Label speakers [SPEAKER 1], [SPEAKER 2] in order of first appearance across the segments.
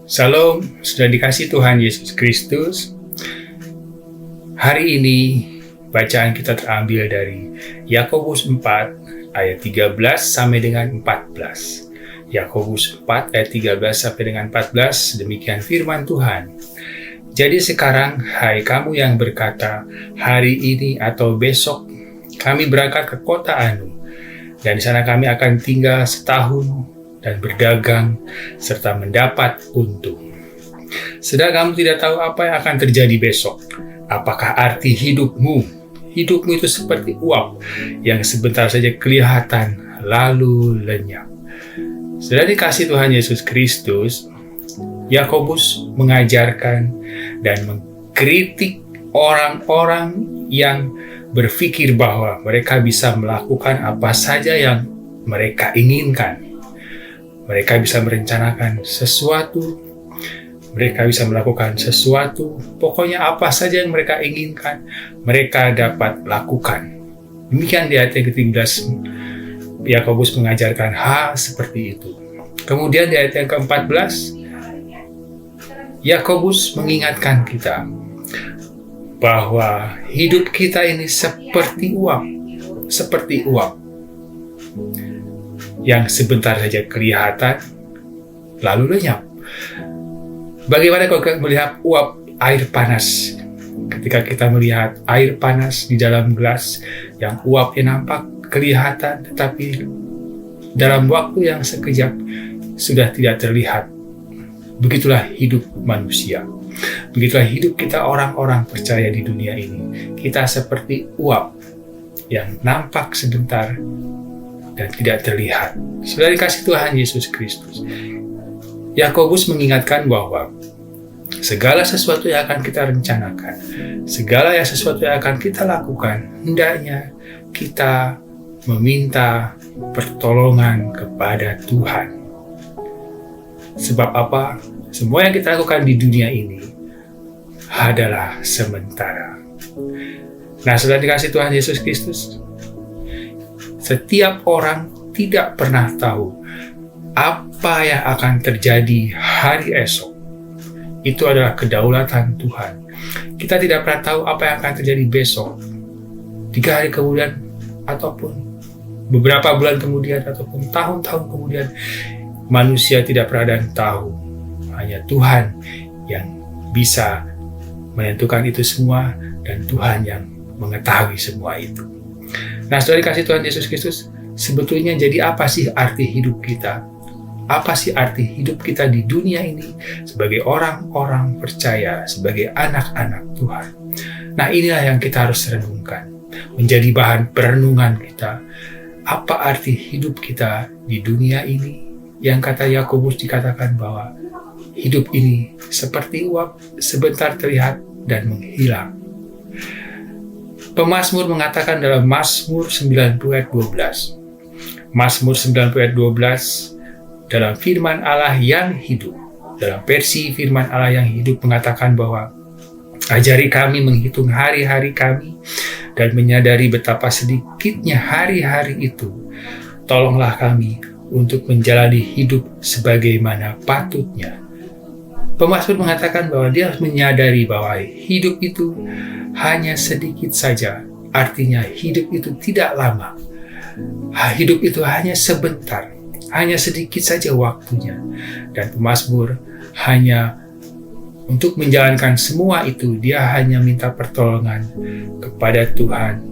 [SPEAKER 1] Salam, sudah dikasih Tuhan Yesus Kristus. Hari ini bacaan kita terambil dari Yakobus 4 ayat 13 sampai dengan 14. Yakobus 4 ayat 13 sampai dengan 14, demikian firman Tuhan. Jadi sekarang, hai kamu yang berkata, hari ini atau besok kami berangkat ke kota Anu, dan di sana kami akan tinggal setahun dan berdagang serta mendapat untung. Sedang kamu tidak tahu apa yang akan terjadi besok. Apakah arti hidupmu? Hidupmu itu seperti uap yang sebentar saja kelihatan lalu lenyap. Sudah dikasih Tuhan Yesus Kristus, Yakobus mengajarkan dan mengkritik orang-orang yang berpikir bahwa mereka bisa melakukan apa saja yang mereka inginkan. Mereka bisa merencanakan sesuatu, mereka bisa melakukan sesuatu, pokoknya apa saja yang mereka inginkan, mereka dapat lakukan. Demikian di ayat yang ke-13, Yakobus mengajarkan hal seperti itu. Kemudian di ayat yang ke-14, Yakobus mengingatkan kita bahwa hidup kita ini seperti uap yang sebentar saja kelihatan lalu lenyap. Bagaimana kalau kita melihat uap air panas? Ketika kita melihat air panas di dalam gelas yang uapnya nampak kelihatan, tetapi dalam waktu yang sekejap sudah tidak terlihat. Begitulah hidup manusia. Begitulah hidup kita orang-orang percaya di dunia ini. Kita seperti uap yang nampak sebentar dan tidak terlihat. Sudah dikasih Tuhan Yesus Kristus. Yakobus mengingatkan bahwa segala sesuatu yang akan kita rencanakan, segala sesuatu yang akan kita lakukan, hendaknya kita meminta pertolongan kepada Tuhan. Sebab apa? Semua yang kita lakukan di dunia ini adalah sementara. Nah, sudah dikasih Tuhan Yesus Kristus, setiap orang tidak pernah tahu apa yang akan terjadi hari esok. Itu adalah kedaulatan Tuhan. Kita tidak pernah tahu apa yang akan terjadi besok, 3 hari kemudian, ataupun beberapa bulan kemudian, ataupun tahun-tahun kemudian. Manusia tidak pernah dan tahu. Hanya Tuhan yang bisa menentukan itu semua, dan Tuhan yang mengetahui semua itu. Nah, sudah dikasih Tuhan Yesus Kristus, sebetulnya jadi apa sih arti hidup kita? Apa sih arti hidup kita di dunia ini sebagai orang-orang percaya, sebagai anak-anak Tuhan? Nah, inilah yang kita harus renungkan, menjadi bahan perenungan kita. Apa arti hidup kita di dunia ini? Yang kata Yakobus dikatakan bahwa hidup ini seperti uap, sebentar terlihat dan menghilang. Pemazmur mengatakan dalam Mazmur 90 ayat 12. Mazmur 90 ayat 12, dalam firman Allah yang hidup, dalam versi firman Allah yang hidup mengatakan bahwa ajari kami menghitung hari-hari kami dan menyadari betapa sedikitnya hari-hari itu. Tolonglah kami untuk menjalani hidup sebagaimana patutnya. Pemazmur mengatakan bahwa dia harus menyadari bahwa hidup itu hanya sedikit saja. Artinya hidup itu tidak lama. Hidup itu hanya sebentar, hanya sedikit saja waktunya. Dan pemazmur hanya untuk menjalankan semua itu, dia hanya minta pertolongan kepada Tuhan.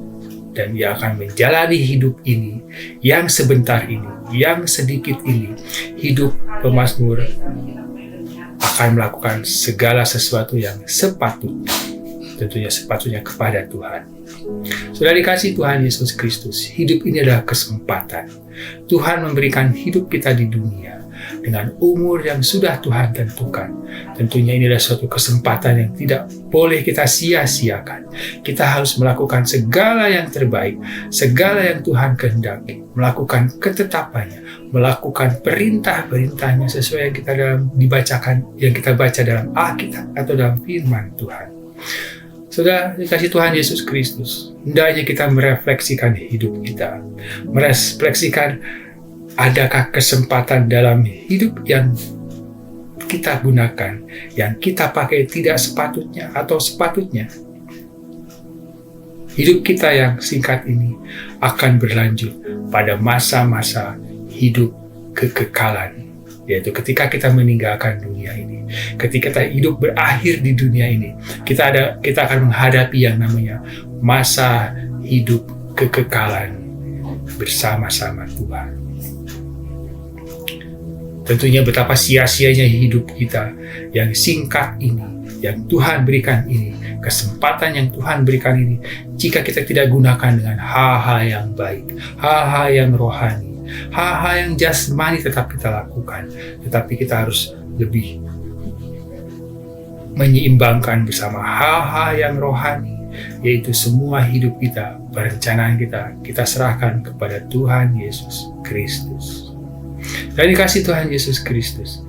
[SPEAKER 1] Dan dia akan menjalani hidup ini, yang sebentar ini, yang sedikit ini. Hidup pemazmur akan melakukan segala sesuatu yang sepatutnya. Tentunya sepatutnya kepada Tuhan. Sudah dikasih Tuhan Yesus Kristus, hidup ini adalah kesempatan. Tuhan memberikan hidup kita di dunia dengan umur yang sudah Tuhan tentukan. Tentunya ini adalah suatu kesempatan yang tidak boleh kita sia-siakan. Kita harus melakukan segala yang terbaik, segala yang Tuhan kehendaki, melakukan ketetapannya, melakukan perintah-perintahnya sesuai yang kita yang kita baca dalam Alkitab atau dalam firman Tuhan. Sudah dikasih Tuhan Yesus Kristus, hendaknya kita merefleksikan hidup kita, merefleksikan adakah kesempatan dalam hidup yang kita gunakan, yang kita pakai tidak sepatutnya atau sepatutnya, hidup kita yang singkat ini akan berlanjut pada masa-masa hidup kekekalan, yaitu ketika kita meninggalkan dunia ini, ketika kita hidup berakhir di dunia ini, kita akan menghadapi yang namanya masa hidup kekekalan bersama-sama Tuhan. Tentunya betapa sia-sianya hidup kita yang singkat ini, yang Tuhan berikan ini, kesempatan yang Tuhan berikan ini, jika kita tidak gunakan dengan hal-hal yang baik, hal-hal yang rohani, hal-hal yang jasmani tetap kita lakukan, tetapi kita harus lebih menyeimbangkan bersama hal-hal yang rohani, yaitu semua hidup kita, perencanaan kita serahkan kepada Tuhan Yesus Kristus. Dan dikasih Tuhan Yesus Kristus,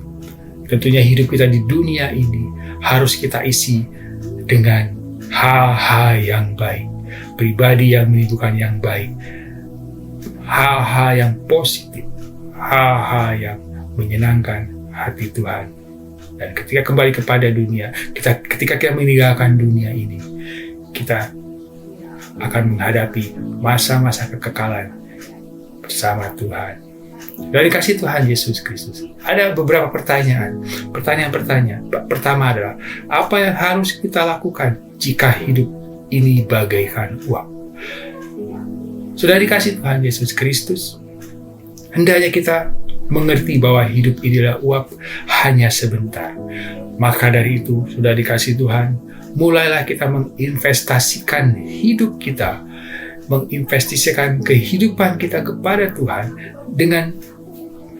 [SPEAKER 1] tentunya hidup kita di dunia ini harus kita isi dengan hal-hal yang baik, pribadi yang menimbulkan yang baik, hal-hal yang positif, hal-hal yang menyenangkan hati Tuhan. Dan ketika kembali kepada dunia, ketika kita meninggalkan dunia ini, kita akan menghadapi masa-masa kekekalan bersama Tuhan. Dari kasih Tuhan Yesus Kristus, ada beberapa pertanyaan. Pertama adalah, apa yang harus kita lakukan jika hidup ini bagaikan uap? Sudah dikasih Tuhan Yesus Kristus, hendaknya kita mengerti bahwa hidup ini adalah uap hanya sebentar. Maka dari itu, sudah dikasih Tuhan, mulailah kita menginvestasikan hidup kita, menginvestasikan kehidupan kita kepada Tuhan dengan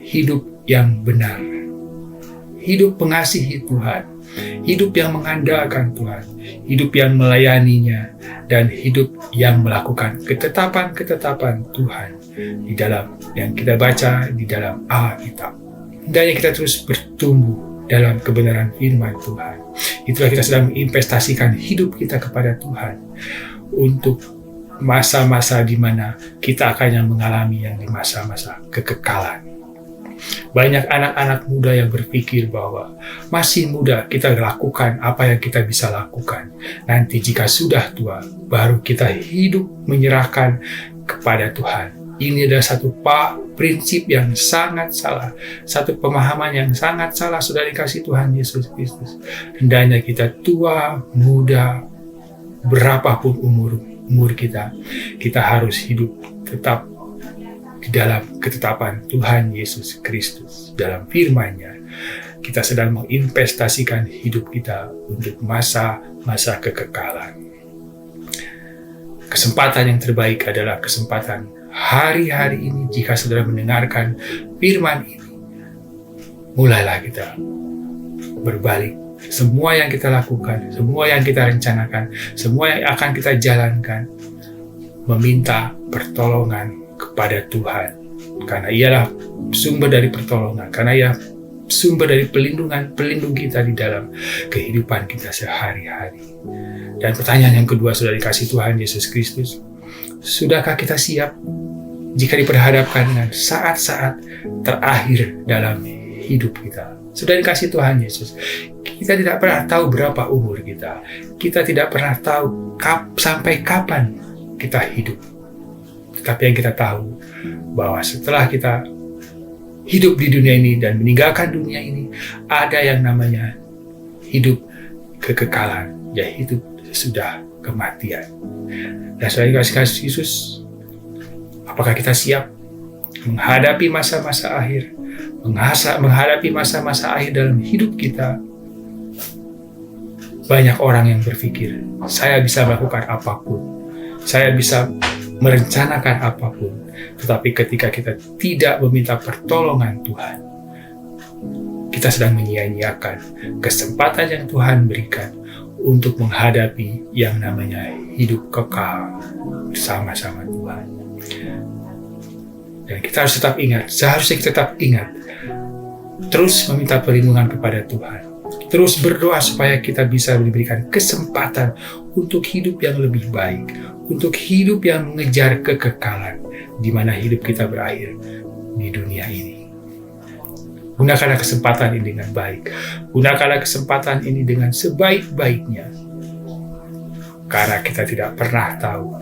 [SPEAKER 1] hidup yang benar, hidup mengasihi Tuhan, hidup yang mengandalkan Tuhan, hidup yang melayaninya, dan hidup yang melakukan ketetapan-ketetapan Tuhan di dalam yang kita baca di dalam Alkitab. Hendaknya kita terus bertumbuh dalam kebenaran firman Tuhan. Itulah kita sedang menginvestasikan hidup kita kepada Tuhan untuk masa-masa di mana kita akan yang mengalami yang di masa-masa kekekalan. Banyak anak-anak muda yang berpikir bahwa masih muda kita lakukan apa yang kita bisa lakukan. Nanti jika sudah tua, baru kita hidup menyerahkan kepada Tuhan. Ini adalah satu prinsip yang sangat salah, satu pemahaman yang sangat salah. Sudah dikasih Tuhan Yesus Kristus, hendaknya kita tua, muda, berapapun umur kita harus hidup tetap di dalam ketetapan Tuhan Yesus Kristus. Dalam firman-Nya, kita sedang menginvestasikan hidup kita untuk masa-masa kekekalan. Kesempatan yang terbaik adalah kesempatan hari-hari ini. Jika saudara mendengarkan firman ini, mulailah kita berbalik. Semua yang kita lakukan, semua yang kita rencanakan, semua yang akan kita jalankan, meminta pertolongan kepada Tuhan. Karena ialah sumber dari pertolongan, karena ia sumber dari pelindung kita di dalam kehidupan kita sehari-hari. Dan pertanyaan yang kedua, sudah dikasih Tuhan Yesus Kristus, sudahkah kita siap jika diperhadapkan dengan saat-saat terakhir dalam hidup kita? Sudah dikasih Tuhan Yesus, kita tidak pernah tahu berapa umur kita. Kita tidak pernah tahu sampai kapan kita hidup. Tetapi yang kita tahu, bahwa setelah kita hidup di dunia ini dan meninggalkan dunia ini, ada yang namanya hidup kekekalan, yaitu sudah kematian. Dan sudah dikasih Yesus, apakah kita siap menghadapi masa-masa akhir? Menghadapi masa-masa akhir dalam hidup kita. Banyak orang yang berpikir, saya bisa melakukan apapun, saya bisa merencanakan apapun, tetapi ketika kita tidak meminta pertolongan Tuhan, kita sedang menyia-nyiakan kesempatan yang Tuhan berikan untuk menghadapi yang namanya hidup kekal bersama-sama Tuhan. Dan kita harus tetap ingat, seharusnya kita tetap ingat, terus meminta perlindungan kepada Tuhan, terus berdoa supaya kita bisa diberikan kesempatan untuk hidup yang lebih baik, untuk hidup yang mengejar kekekalan, di mana hidup kita berakhir di dunia ini. Gunakanlah kesempatan ini dengan baik. Gunakanlah kesempatan ini dengan sebaik-baiknya. Karena kita tidak pernah tahu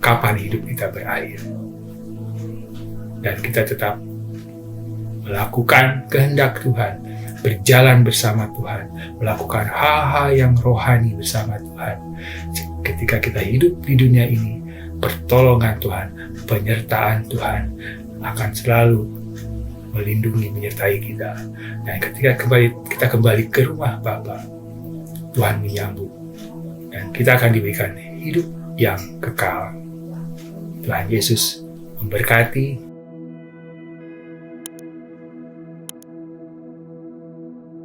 [SPEAKER 1] kapan hidup kita berakhir. Dan kita tetap melakukan kehendak Tuhan, berjalan bersama Tuhan, melakukan hal-hal yang rohani bersama Tuhan. Ketika kita hidup di dunia ini, pertolongan Tuhan, penyertaan Tuhan akan selalu melindungi, menyertai kita. Dan ketika kita kembali ke rumah Bapa, Tuhan menyambut dan kita akan diberikan hidup yang kekal. Tuhan Yesus memberkati.